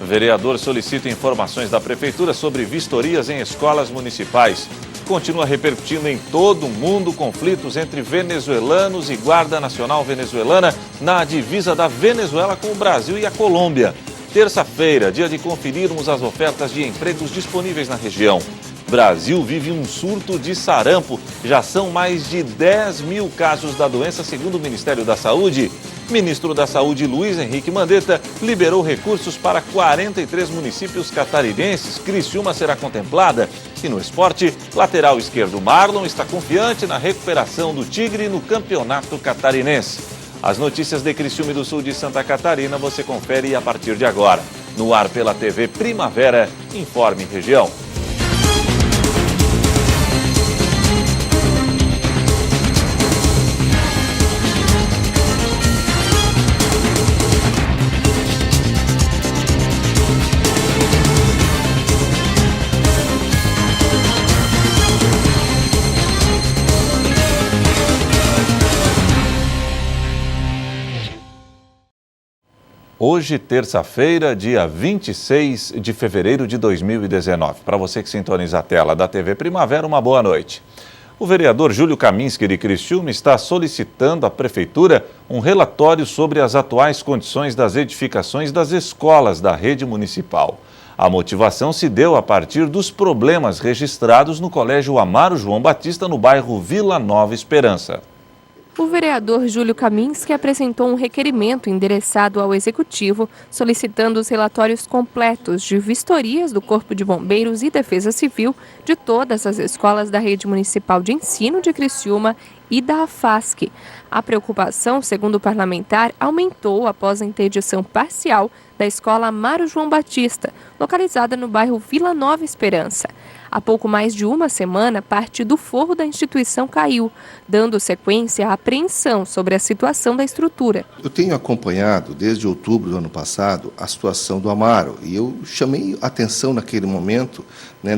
O vereador solicita informações da Prefeitura sobre vistorias em escolas municipais. Continua repercutindo em todo o mundo conflitos entre venezuelanos e Guarda Nacional Venezuelana na divisa da Venezuela com o Brasil e a Colômbia. Terça-feira, dia de conferirmos as ofertas de empregos disponíveis na região. Brasil vive um surto de sarampo. Já são mais de 10 mil casos da doença, segundo o Ministério da Saúde. Ministro da Saúde, Luiz Henrique Mandetta, liberou recursos para 43 municípios catarinenses. Criciúma será contemplada. E no esporte, lateral esquerdo Marlon está confiante na recuperação do Tigre no campeonato catarinense. As notícias de Criciúma e do sul de Santa Catarina você confere a partir de agora. No ar pela TV Primavera, Informe Região. Hoje, terça-feira, dia 26 de fevereiro de 2019. Para você que sintoniza a tela da TV Primavera, uma boa noite. O vereador Júlio Kaminski de Criciúma está solicitando à Prefeitura um relatório sobre as atuais condições das edificações das escolas da rede municipal. A motivação se deu a partir dos problemas registrados no Colégio Amaro João Batista, no bairro Vila Nova Esperança. O vereador Júlio Kaminski apresentou um requerimento endereçado ao Executivo, solicitando os relatórios completos de vistorias do Corpo de Bombeiros e Defesa Civil de todas as escolas da Rede Municipal de Ensino de Criciúma e da AFASC. A preocupação, segundo o parlamentar, aumentou após a interdição parcial da escola Amaro João Batista, localizada no bairro Vila Nova Esperança. Há pouco mais de uma semana, parte do forro da instituição caiu, dando sequência à apreensão sobre a situação da estrutura. Eu tenho acompanhado, desde outubro do ano passado, a situação do Amaro, e eu chamei atenção naquele momento,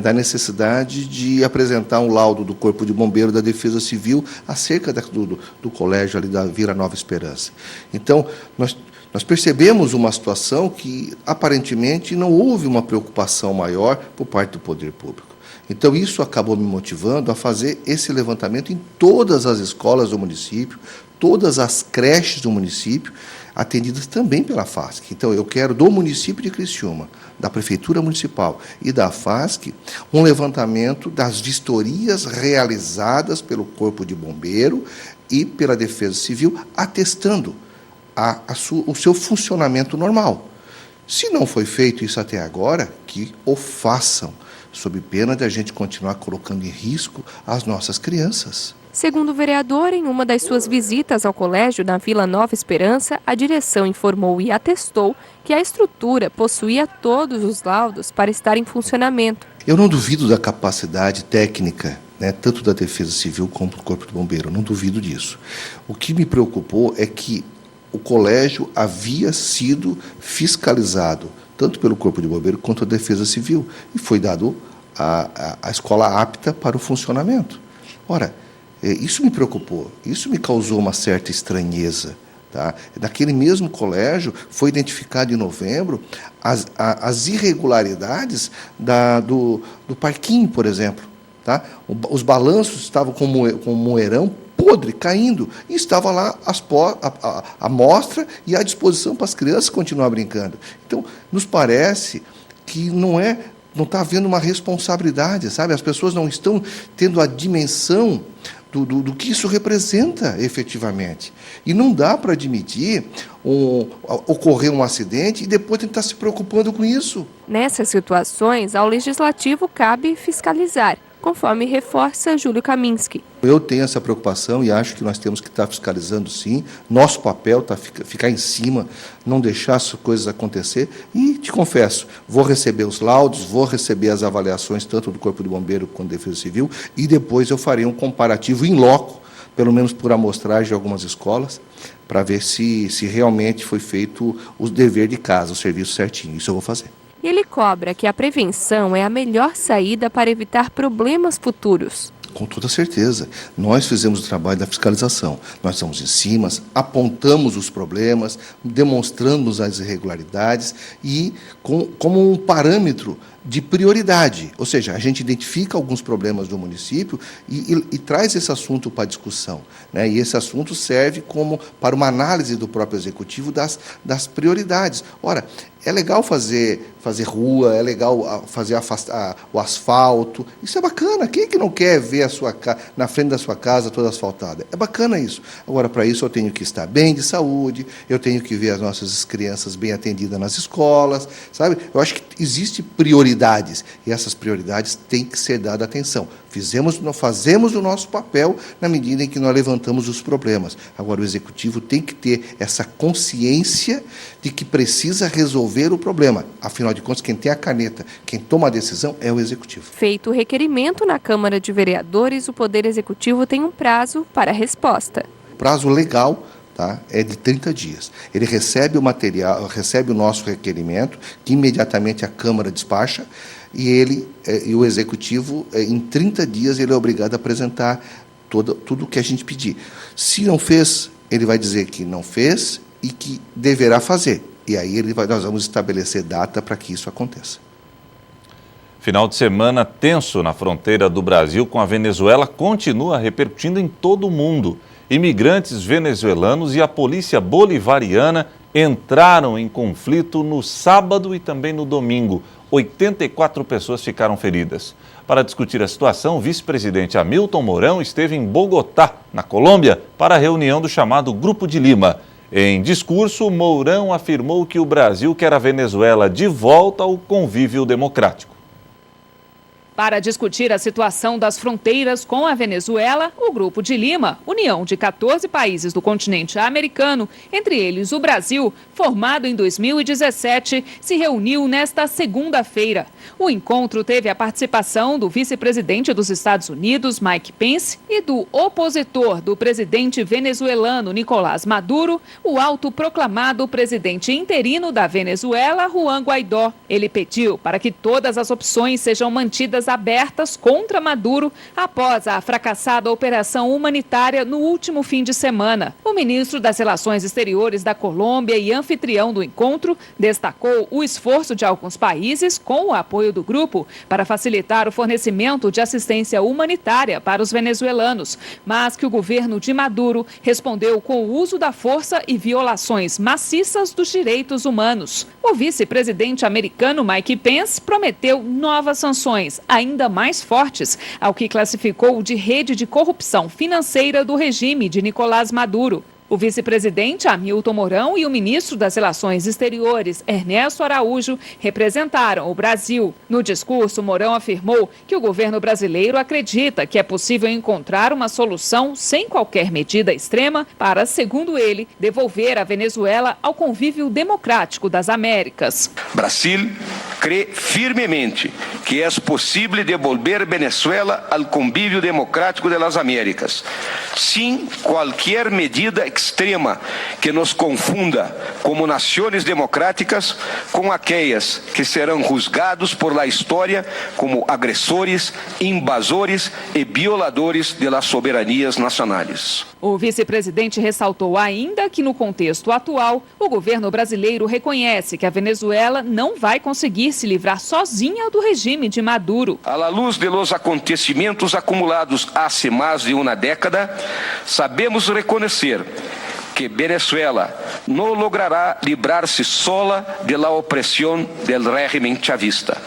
da necessidade de apresentar um laudo do Corpo de Bombeiro da Defesa Civil acerca do colégio ali da Vila Nova Esperança. Então, nós percebemos uma situação que, aparentemente, não houve uma preocupação maior por parte do poder público. Então, isso acabou me motivando a fazer esse levantamento em todas as escolas do município, todas as creches do município, atendidas também pela AFASC. Então, eu quero do município de Criciúma, da Prefeitura Municipal e da AFASC, um levantamento das vistorias realizadas pelo Corpo de Bombeiro e pela Defesa Civil, atestando o seu funcionamento normal. Se não foi feito isso até agora, que o façam, sob pena de a gente continuar colocando em risco as nossas crianças. Segundo o vereador, em uma das suas visitas ao colégio na Vila Nova Esperança, a direção informou e atestou que a estrutura possuía todos os laudos para estar em funcionamento. Eu não duvido da capacidade técnica, tanto da Defesa Civil como do Corpo de Bombeiro, eu não duvido disso. O que me preocupou é que o colégio havia sido fiscalizado, tanto pelo Corpo de Bombeiro quanto a Defesa Civil, e foi dado a escola apta para o funcionamento. Ora, isso me preocupou, isso me causou uma certa estranheza. Tá? Naquele mesmo colégio foi identificado em novembro as irregularidades do parquinho, por exemplo. Tá? Os balanços estavam com moeirão podre, caindo, e estava lá a mostra e à disposição para as crianças continuar brincando. Então, nos parece que não está havendo uma responsabilidade, sabe? As pessoas não estão tendo a dimensão do que isso representa efetivamente. E não dá para admitir ocorrer um acidente e depois tentar se preocupando com isso. Nessas situações, ao Legislativo cabe fiscalizar, conforme reforça Júlio Kaminski. Eu tenho essa preocupação e acho que nós temos que estar fiscalizando, sim. Nosso papel está ficar em cima, não deixar as coisas acontecer. E, te confesso, vou receber os laudos, vou receber as avaliações, tanto do Corpo de Bombeiro quanto da Defesa Civil, e depois eu farei um comparativo in loco, pelo menos por amostragem de algumas escolas, para ver se realmente foi feito o dever de casa, o serviço certinho. Isso eu vou fazer. E ele cobra que a prevenção é a melhor saída para evitar problemas futuros. Com toda certeza. Nós fizemos o trabalho da fiscalização. Nós estamos em cima, apontamos os problemas, demonstramos as irregularidades e como um parâmetro de prioridade. Ou seja, a gente identifica alguns problemas do município e traz esse assunto para discussão, né? E esse assunto serve para uma análise do próprio executivo das prioridades. Ora, é legal fazer rua, é legal fazer o asfalto. Isso é bacana. Quem é que não quer ver na frente da sua casa toda asfaltada? É bacana isso. Agora, para isso, eu tenho que estar bem de saúde, eu tenho que ver as nossas crianças bem atendidas nas escolas, sabe? Eu acho que existem prioridades, e essas prioridades têm que ser dada atenção. Nós fazemos o nosso papel na medida em que nós levantamos os problemas. Agora, o Executivo tem que ter essa consciência de que precisa resolver o problema. Afinal de contas, quem tem a caneta, quem toma a decisão é o Executivo. Feito o requerimento na Câmara de Vereadores, o Poder Executivo tem um prazo para a resposta. O prazo legal, tá, é de 30 dias. Ele recebe o material, recebe o nosso requerimento, que imediatamente a Câmara despacha, e o Executivo, em 30 dias, ele é obrigado a apresentar tudo o que a gente pedir. Se não fez, ele vai dizer que não fez e que deverá fazer. E aí nós vamos estabelecer data para que isso aconteça. Final de semana tenso na fronteira do Brasil com a Venezuela continua repercutindo em todo o mundo. Imigrantes venezuelanos e a polícia bolivariana entraram em conflito no sábado e também no domingo. 84 pessoas ficaram feridas. Para discutir a situação, o vice-presidente Hamilton Mourão esteve em Bogotá, na Colômbia, para a reunião do chamado Grupo de Lima. Em discurso, Mourão afirmou que o Brasil quer a Venezuela de volta ao convívio democrático. Para discutir a situação das fronteiras com a Venezuela, o Grupo de Lima, união de 14 países do continente americano, entre eles o Brasil, formado em 2017, se reuniu nesta segunda-feira. O encontro teve a participação do vice-presidente dos Estados Unidos, Mike Pence, e do opositor do presidente venezuelano Nicolás Maduro, o autoproclamado presidente interino da Venezuela, Juan Guaidó. Ele pediu para que todas as opções sejam mantidas abertas contra Maduro após a fracassada operação humanitária no último fim de semana. O ministro das Relações Exteriores da Colômbia e anfitrião do encontro destacou o esforço de alguns países, com o apoio do grupo, para facilitar o fornecimento de assistência humanitária para os venezuelanos, mas que o governo de Maduro respondeu com o uso da força e violações maciças dos direitos humanos. O vice-presidente americano Mike Pence prometeu novas sanções ainda mais fortes, ao que classificou de rede de corrupção financeira do regime de Nicolás Maduro. O vice-presidente Hamilton Mourão e o ministro das Relações Exteriores, Ernesto Araújo, representaram o Brasil. No discurso, Mourão afirmou que o governo brasileiro acredita que é possível encontrar uma solução sem qualquer medida extrema para, segundo ele, devolver a Venezuela ao convívio democrático das Américas. Brasil crê firmemente que é possível devolver Venezuela ao convívio democrático das Américas, sem qualquer medida extrema que nos confunda como nações democráticas com aquelas que serão julgados por la história como agressores, invasores e violadores de las soberanias nacionais. O vice-presidente ressaltou ainda que, no contexto atual, o governo brasileiro reconhece que a Venezuela não vai conseguir se livrar sozinha do regime de Maduro. À la luz de los acontecimentos acumulados há mais de uma década, sabemos reconhecer que Venezuela não logrará livrar-se sola de la opressão del régimen chavista.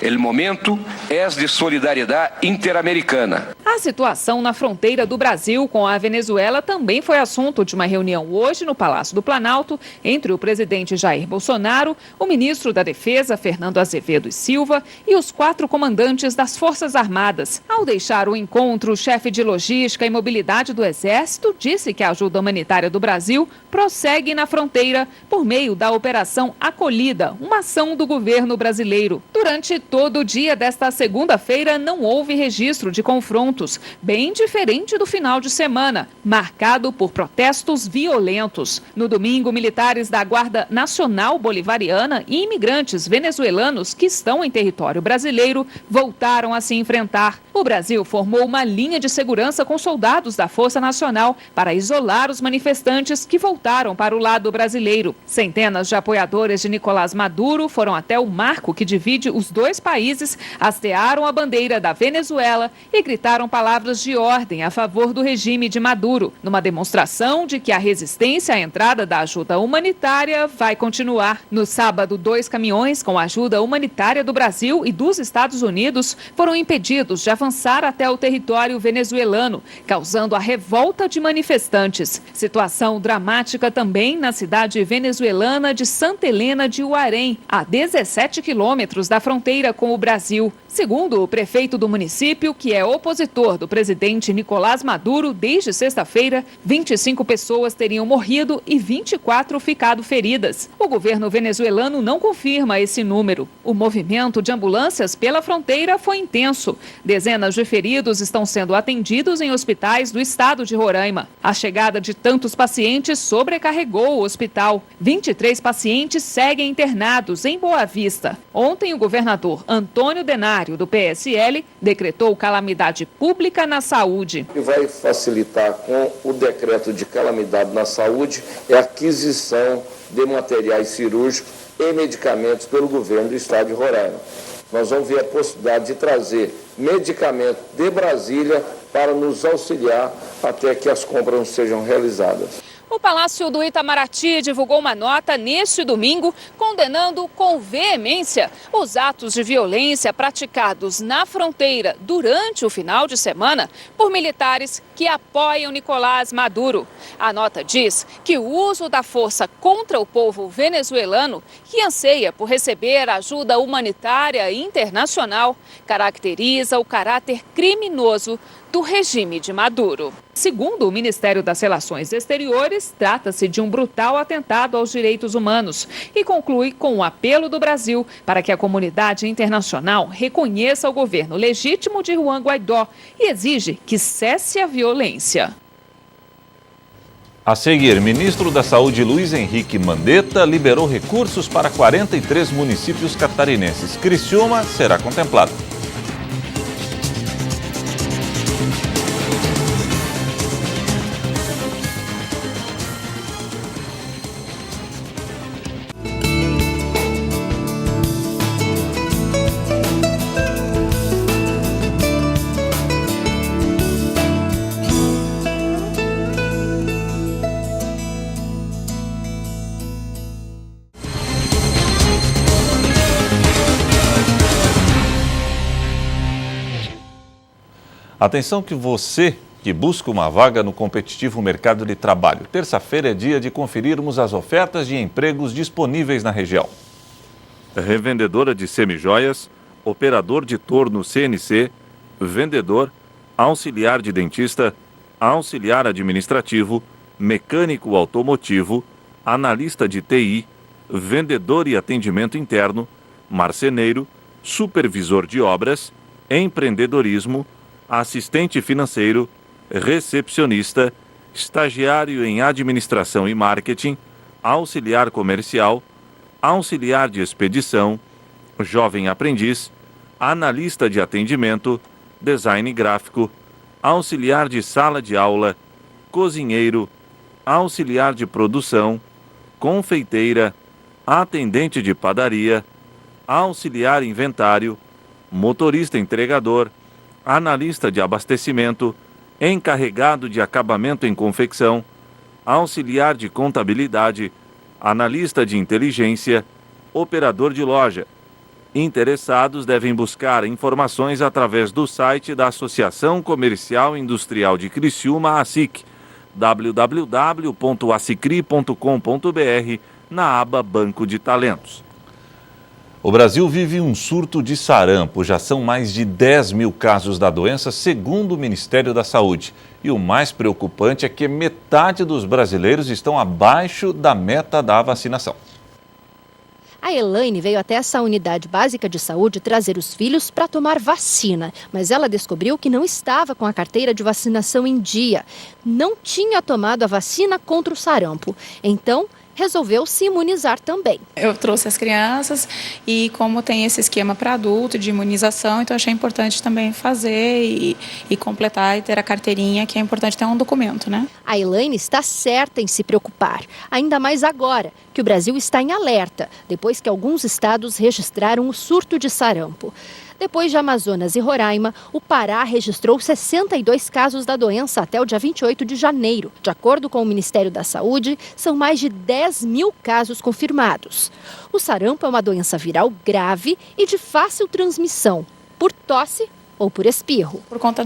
O momento é de solidariedade interamericana. A situação na fronteira do Brasil com a Venezuela também foi assunto de uma reunião hoje no Palácio do Planalto entre o presidente Jair Bolsonaro, o ministro da Defesa, Fernando Azevedo e Silva, e os 4 comandantes das Forças Armadas. Ao deixar o encontro, o chefe de logística e mobilidade do Exército disse que a ajuda humanitária do Brasil prossegue na fronteira por meio da Operação Acolhida, uma ação do governo brasileiro. Durante todo o dia desta segunda-feira, não houve registro de confrontos eventos, bem diferente do final de semana, marcado por protestos violentos. No domingo, militares da Guarda Nacional Bolivariana e imigrantes venezuelanos que estão em território brasileiro voltaram a se enfrentar. O Brasil formou uma linha de segurança com soldados da Força Nacional para isolar os manifestantes que voltaram para o lado brasileiro. Centenas de apoiadores de Nicolás Maduro foram até o marco que divide os dois países, hastearam a bandeira da Venezuela e gritaram palavras de ordem a favor do regime de Maduro, numa demonstração de que a resistência à entrada da ajuda humanitária vai continuar. No sábado, 2 caminhões com ajuda humanitária do Brasil e dos Estados Unidos foram impedidos de avançar até o território venezuelano, causando a revolta de manifestantes. Situação dramática também na cidade venezuelana de Santa Helena de Huarém, a 17 quilômetros da fronteira com o Brasil. Segundo o prefeito do município, que é opositor do presidente Nicolás Maduro, desde sexta-feira, 25 pessoas teriam morrido e 24 ficado feridas. O governo venezuelano não confirma esse número. O movimento de ambulâncias pela fronteira foi intenso. Dezenas de feridos estão sendo atendidos em hospitais do estado de Roraima. A chegada de tantos pacientes sobrecarregou o hospital. 23 pacientes seguem internados em Boa Vista. Ontem, o governador Antônio Denário, do PSL, decretou calamidade pública na saúde. O que vai facilitar com o decreto de calamidade na saúde é a aquisição de materiais cirúrgicos e medicamentos pelo governo do estado de Roraima. Nós vamos ver a possibilidade de trazer medicamento de Brasília para nos auxiliar até que as compras sejam realizadas. O Palácio do Itamaraty divulgou uma nota neste domingo condenando com veemência os atos de violência praticados na fronteira durante o final de semana por militares que apoiam Nicolás Maduro. A nota diz que o uso da força contra o povo venezuelano, que anseia por receber ajuda humanitária internacional, caracteriza o caráter criminoso do regime de Maduro. Segundo o Ministério das Relações Exteriores, trata-se de um brutal atentado aos direitos humanos e conclui com um apelo do Brasil para que a comunidade internacional reconheça o governo legítimo de Juan Guaidó e exige que cesse a violência. A seguir, ministro da Saúde Luiz Henrique Mandetta liberou recursos para 43 municípios catarinenses. Criciúma será contemplado. Atenção que você que busca uma vaga no competitivo mercado de trabalho. Terça-feira é dia de conferirmos as ofertas de empregos disponíveis na região. Revendedora de semijoias, operador de torno CNC, vendedor, auxiliar de dentista, auxiliar administrativo, mecânico automotivo, analista de TI, vendedor e atendimento interno, marceneiro, supervisor de obras, empreendedorismo, assistente financeiro, recepcionista, estagiário em administração e marketing, auxiliar comercial, auxiliar de expedição, jovem aprendiz, analista de atendimento, design gráfico, auxiliar de sala de aula, cozinheiro, auxiliar de produção, confeiteira, atendente de padaria, auxiliar inventário, motorista entregador, analista de abastecimento, encarregado de acabamento em confecção, auxiliar de contabilidade, analista de inteligência, operador de loja. Interessados devem buscar informações através do site da Associação Comercial e Industrial de Criciúma, ASIC, www.acicri.com.br, na aba Banco de Talentos. O Brasil vive um surto de sarampo. Já são mais de 10 mil casos da doença, segundo o Ministério da Saúde. E o mais preocupante é que metade dos brasileiros estão abaixo da meta da vacinação. A Elaine veio até essa unidade básica de saúde trazer os filhos para tomar vacina, mas ela descobriu que não estava com a carteira de vacinação em dia. Não tinha tomado a vacina contra o sarampo. Então, resolveu se imunizar também. Eu trouxe as crianças e como tem esse esquema para adulto de imunização, então achei importante também fazer e completar e ter a carteirinha, que é importante ter um documento, né? A Elaine está certa em se preocupar, ainda mais agora que o Brasil está em alerta, depois que alguns estados registraram o surto de sarampo. Depois de Amazonas e Roraima, o Pará registrou 62 casos da doença até o dia 28 de janeiro. De acordo com o Ministério da Saúde, são mais de 10 mil casos confirmados. O sarampo é uma doença viral grave e de fácil transmissão, por tosse ou por espirro. Por conta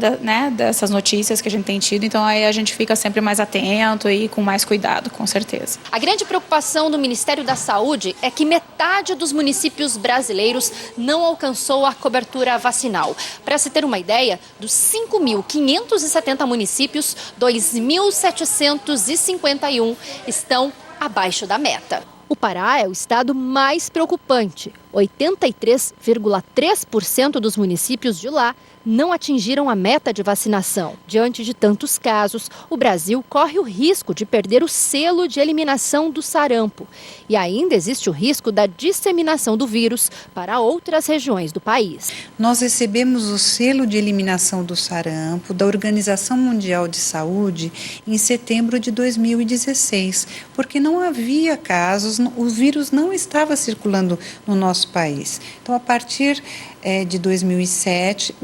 dessas notícias que a gente tem tido, então aí a gente fica sempre mais atento e com mais cuidado, com certeza. A grande preocupação do Ministério da Saúde é que metade dos municípios brasileiros não alcançou a cobertura vacinal. Para se ter uma ideia, dos 5.570 municípios, 2.751 estão abaixo da meta. O Pará é o estado mais preocupante. 83,3% dos municípios de lá não atingiram a meta de vacinação. Diante de tantos casos, o Brasil corre o risco de perder o selo de eliminação do sarampo. E ainda existe o risco da disseminação do vírus para outras regiões do país. Nós recebemos o selo de eliminação do sarampo da Organização Mundial de Saúde em setembro de 2016, porque não havia casos, o vírus não estava circulando no nosso país. Então, a partir de 2017,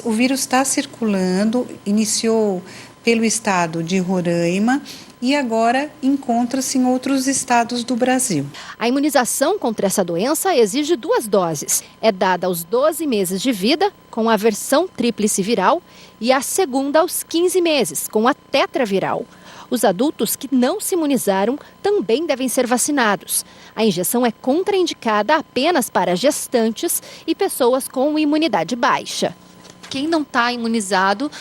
o vírus está circulando, iniciou pelo estado de Roraima e agora encontra-se em outros estados do Brasil. A imunização contra essa doença exige 2 doses. É dada aos 12 meses de vida, com a versão tríplice viral, e a segunda aos 15 meses, com a tetraviral. Os adultos que não se imunizaram também devem ser vacinados. A injeção é contraindicada apenas para gestantes e pessoas com imunidade baixa. Quem não está imunizado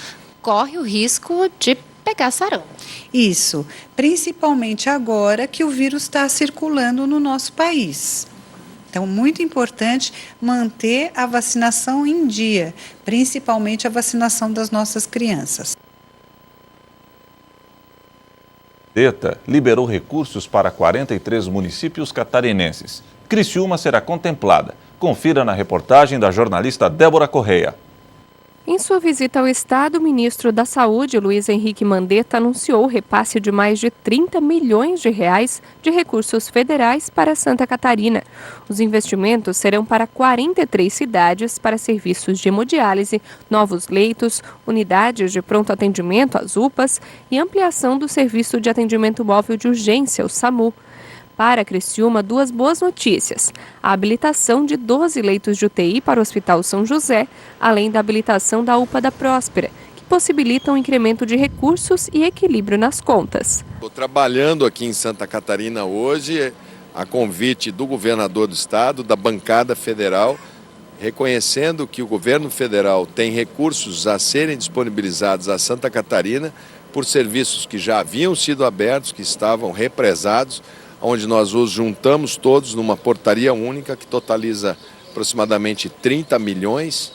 corre o risco de pegar sarampo. Isso, principalmente agora que o vírus está circulando no nosso país. Então, muito importante manter a vacinação em dia, principalmente a vacinação das nossas crianças. Mandetta liberou recursos para 43 municípios catarinenses. Criciúma será contemplada. Confira na reportagem da jornalista Débora Correia. Em sua visita ao estado, o ministro da Saúde, Luiz Henrique Mandetta, anunciou o repasse de mais de 30 milhões de reais de recursos federais para Santa Catarina. Os investimentos serão para 43 cidades para serviços de hemodiálise, novos leitos, unidades de pronto atendimento, as UPAs, e ampliação do Serviço de Atendimento Móvel de Urgência, o SAMU. Para Criciúma, 2 boas notícias: a habilitação de 12 leitos de UTI para o Hospital São José, além da habilitação da UPA da Próspera, que possibilitam um incremento de recursos e equilíbrio nas contas. Estou trabalhando aqui em Santa Catarina hoje, a convite do governador do estado, da bancada federal, reconhecendo que o governo federal tem recursos a serem disponibilizados a Santa Catarina por serviços que já haviam sido abertos, que estavam represados, onde nós os juntamos todos numa portaria única que totaliza aproximadamente 30 milhões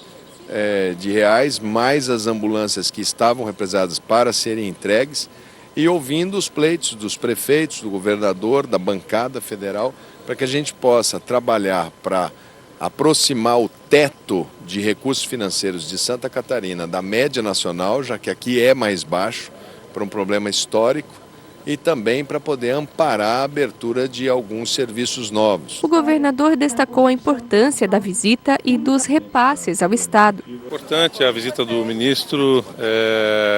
de reais, mais as ambulâncias que estavam represadas para serem entregues, e ouvindo os pleitos dos prefeitos, do governador, da bancada federal, para que a gente possa trabalhar para aproximar o teto de recursos financeiros de Santa Catarina da média nacional, já que aqui é mais baixo, por um problema histórico, e também para poder amparar a abertura de alguns serviços novos. O governador destacou a importância da visita e dos repasses ao estado. Importante a visita do ministro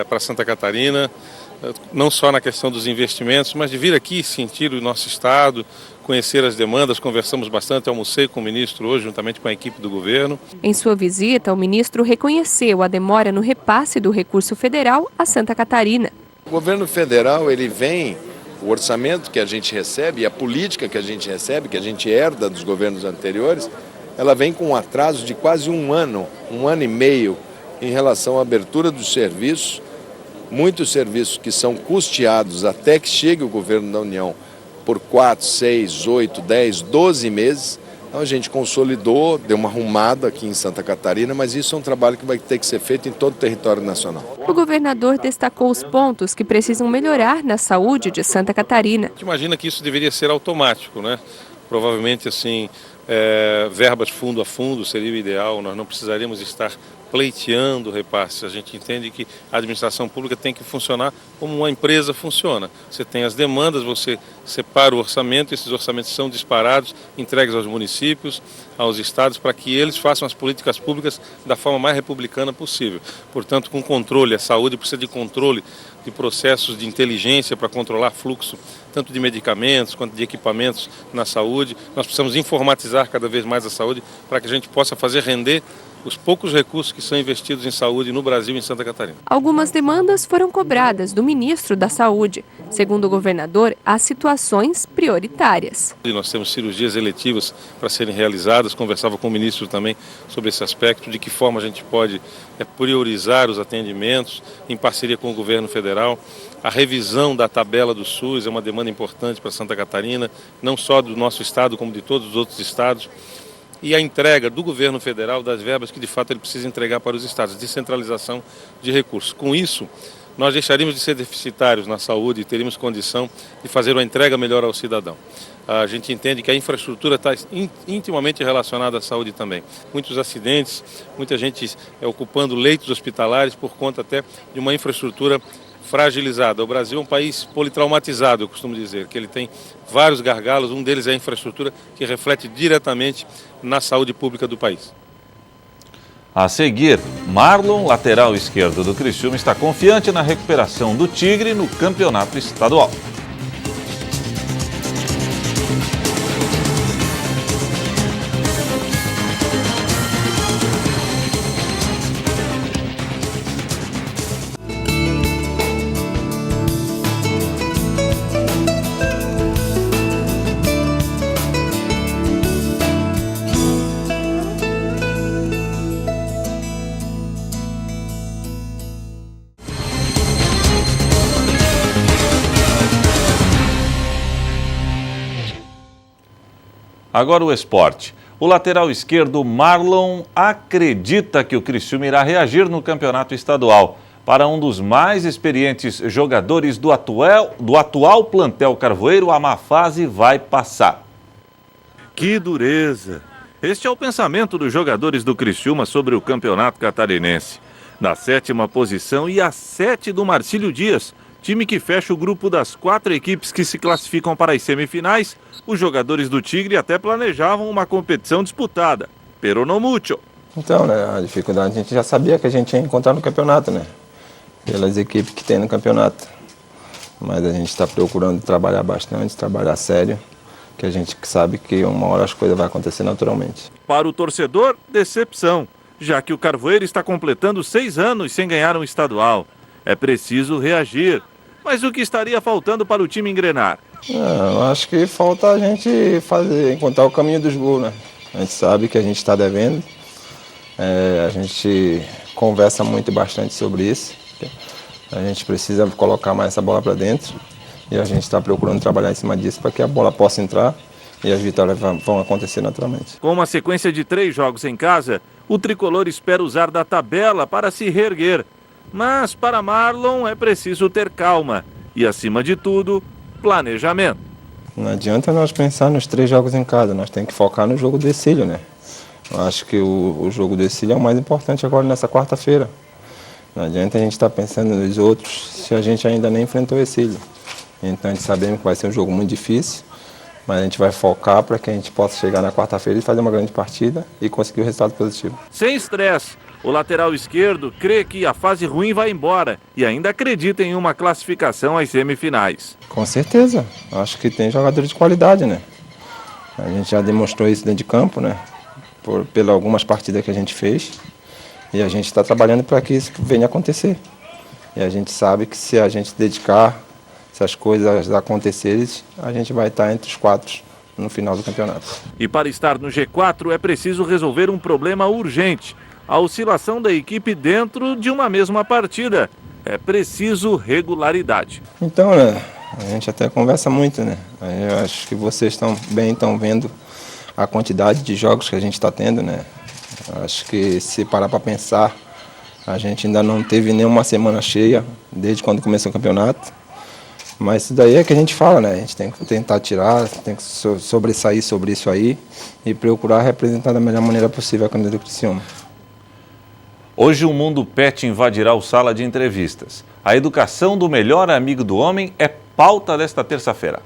para Santa Catarina, não só na questão dos investimentos, mas de vir aqui sentir o nosso estado, conhecer as demandas. Conversamos bastante, almocei com o ministro hoje, juntamente com a equipe do governo. Em sua visita, o ministro reconheceu a demora no repasse do recurso federal a Santa Catarina. O governo federal, ele vem, o orçamento que a gente recebe, a política que a gente recebe, que a gente herda dos governos anteriores, ela vem com um atraso de quase um ano e meio, em relação à abertura dos serviços, muitos serviços que são custeados até que chegue o governo da União por 4, 6, 8, 10, 12 meses. Então a gente consolidou, deu uma arrumada aqui em Santa Catarina, mas isso é um trabalho que vai ter que ser feito em todo o território nacional. O governador destacou os pontos que precisam melhorar na saúde de Santa Catarina. A gente imagina que isso deveria ser automático, né? Provavelmente, assim, verbas fundo a fundo seria o ideal, nós não precisaríamos estar pleiteando repasses. A gente entende que a administração pública tem que funcionar como uma empresa funciona. Você tem as demandas, você separa o orçamento, esses orçamentos são disparados, entregues aos municípios, aos estados, para que eles façam as políticas públicas da forma mais republicana possível. Portanto, com controle, a saúde precisa de controle de processos de inteligência para controlar fluxo tanto de medicamentos quanto de equipamentos na saúde. Nós precisamos informatizar cada vez mais a saúde para que a gente possa fazer render os poucos recursos que são investidos em saúde no Brasil e em Santa Catarina. Algumas demandas foram cobradas do ministro da Saúde. Segundo o governador, há situações prioritárias. Nós temos cirurgias eletivas para serem realizadas, conversava com o ministro também sobre esse aspecto, de que forma a gente pode priorizar os atendimentos em parceria com o governo federal. A revisão da tabela do SUS é uma demanda importante para Santa Catarina, não só do nosso estado, como de todos os outros estados. E a entrega do governo federal das verbas que de fato ele precisa entregar para os estados, descentralização de recursos. Com isso, nós deixaríamos de ser deficitários na saúde e teríamos condição de fazer uma entrega melhor ao cidadão. A gente entende que a infraestrutura está intimamente relacionada à saúde também. Muitos acidentes, muita gente ocupando leitos hospitalares por conta até de uma infraestrutura fragilizada. O Brasil é um país politraumatizado, eu costumo dizer, que ele tem vários gargalos, um deles é a infraestrutura que reflete diretamente na saúde pública do país. A seguir, Marlon, lateral esquerdo do Criciúma, está confiante na recuperação do Tigre no campeonato estadual. Agora o esporte. O lateral esquerdo Marlon acredita que o Criciúma irá reagir no campeonato estadual. Para um dos mais experientes jogadores do atual plantel carvoeiro, a má fase vai passar. Que dureza! Este é o pensamento dos jogadores do Criciúma sobre o campeonato catarinense. Na 7ª posição e a 7 do Marcílio Dias, time que fecha o grupo das 4 equipes que se classificam para as semifinais, os jogadores do Tigre até planejavam uma competição disputada, pero no mucho. Então, a dificuldade a gente já sabia que a gente ia encontrar no campeonato, pelas equipes que tem no campeonato. Mas a gente está procurando trabalhar bastante, trabalhar sério, que a gente sabe que uma hora as coisas vão acontecer naturalmente. Para o torcedor, decepção, já que o Carvoeiro está completando 6 anos sem ganhar um estadual. É preciso reagir. Mas o que estaria faltando para o time engrenar? Eu acho que falta a gente encontrar o caminho dos gols, A gente sabe que a gente está devendo. A gente conversa muito e bastante sobre isso. A gente precisa colocar mais essa bola para dentro. E a gente está procurando trabalhar em cima disso para que a bola possa entrar e as vitórias vão acontecer naturalmente. Com uma sequência de 3 jogos em casa, o tricolor espera usar da tabela para se reerguer. Mas para Marlon é preciso ter calma e, acima de tudo, planejamento. Não adianta nós pensar nos 3 jogos em casa, nós temos que focar no jogo do Ercílio, Eu acho que o jogo do Ercílio é o mais importante agora nessa quarta-feira. Não adianta a gente estar pensando nos outros se a gente ainda nem enfrentou o Ercílio. Então a gente sabemos que vai ser um jogo muito difícil, mas a gente vai focar para que a gente possa chegar na quarta-feira e fazer uma grande partida e conseguir o resultado positivo. Sem estresse, o lateral esquerdo crê que a fase ruim vai embora e ainda acredita em uma classificação às semifinais. Com certeza, acho que tem jogadores de qualidade, A gente já demonstrou isso dentro de campo, Pelas algumas partidas que a gente fez, e a gente está trabalhando para que isso venha a acontecer. E a gente sabe que se a gente dedicar, se as coisas acontecerem, a gente vai estar entre os 4 no final do campeonato. E para estar no G4 é preciso resolver um problema urgente: a oscilação da equipe dentro de uma mesma partida. É preciso regularidade. Então, A gente até conversa muito, né? Eu acho que vocês estão vendo a quantidade de jogos que a gente está tendo, né? Acho que se parar para pensar, a gente ainda não teve nenhuma semana cheia desde quando começou o campeonato. Mas isso daí é que a gente fala, né? A gente tem que tentar tirar, tem que sobressair sobre isso aí e procurar representar da melhor maneira possível a camisa do Criciúma. Hoje o Mundo Pet invadirá o Sala de Entrevistas. A educação do melhor amigo do homem é pauta desta terça-feira.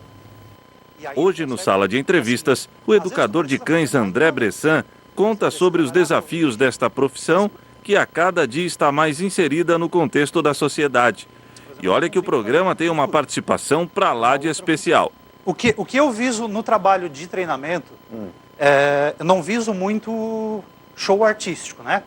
Hoje no Sala de Entrevistas, o educador de cães André Bressan conta sobre os desafios desta profissão que a cada dia está mais inserida no contexto da sociedade. E olha que o programa tem uma participação pra lá de especial. O que eu viso no trabalho de treinamento, eu não viso muito show artístico, né?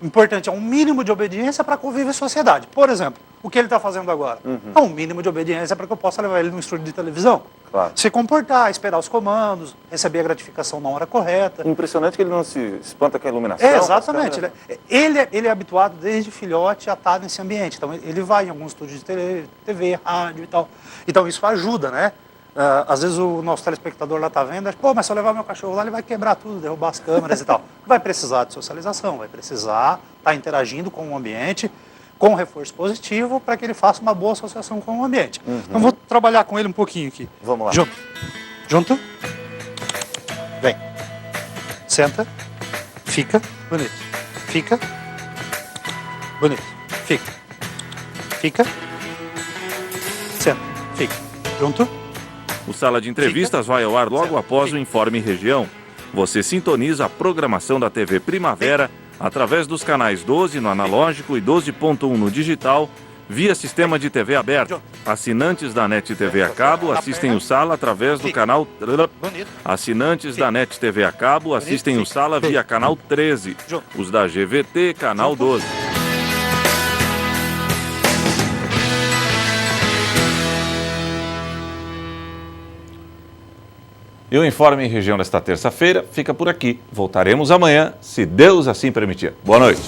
O importante é um mínimo de obediência para conviver em sociedade. Por exemplo, o que ele está fazendo agora? É um mínimo de obediência para que eu possa levar ele num estúdio de televisão. Claro. Se comportar, esperar os comandos, receber a gratificação na hora correta. Impressionante que ele não se espanta com a iluminação. Exatamente. Ele é habituado desde filhote a estar nesse ambiente. Então ele vai em alguns estúdios de TV, rádio e tal. Então isso ajuda, né? Às vezes o nosso telespectador lá está vendo, pô, mas se eu levar meu cachorro lá, ele vai quebrar tudo, derrubar as câmeras e tal. Vai precisar de socialização, vai precisar estar interagindo com o ambiente, com reforço positivo, para que ele faça uma boa associação com o ambiente. Então vou trabalhar com ele um pouquinho aqui. Vamos lá. Junto. Vem. Senta. Fica. Bonito. Fica. Bonito. Fica. Fica. Senta. Fica. Junto. O Sala de Entrevistas vai ao ar logo após o Informe Região. Você sintoniza a programação da TV Primavera através dos canais 12 no analógico e 12.1 no digital, via sistema de TV aberto. Assinantes da NET TV a cabo assistem o Sala através do canal... Assinantes da NET TV a cabo assistem o Sala via canal 13. Os da GVT, canal 12. E o Informe Região desta terça-feira fica por aqui. Voltaremos amanhã, se Deus assim permitir. Boa noite.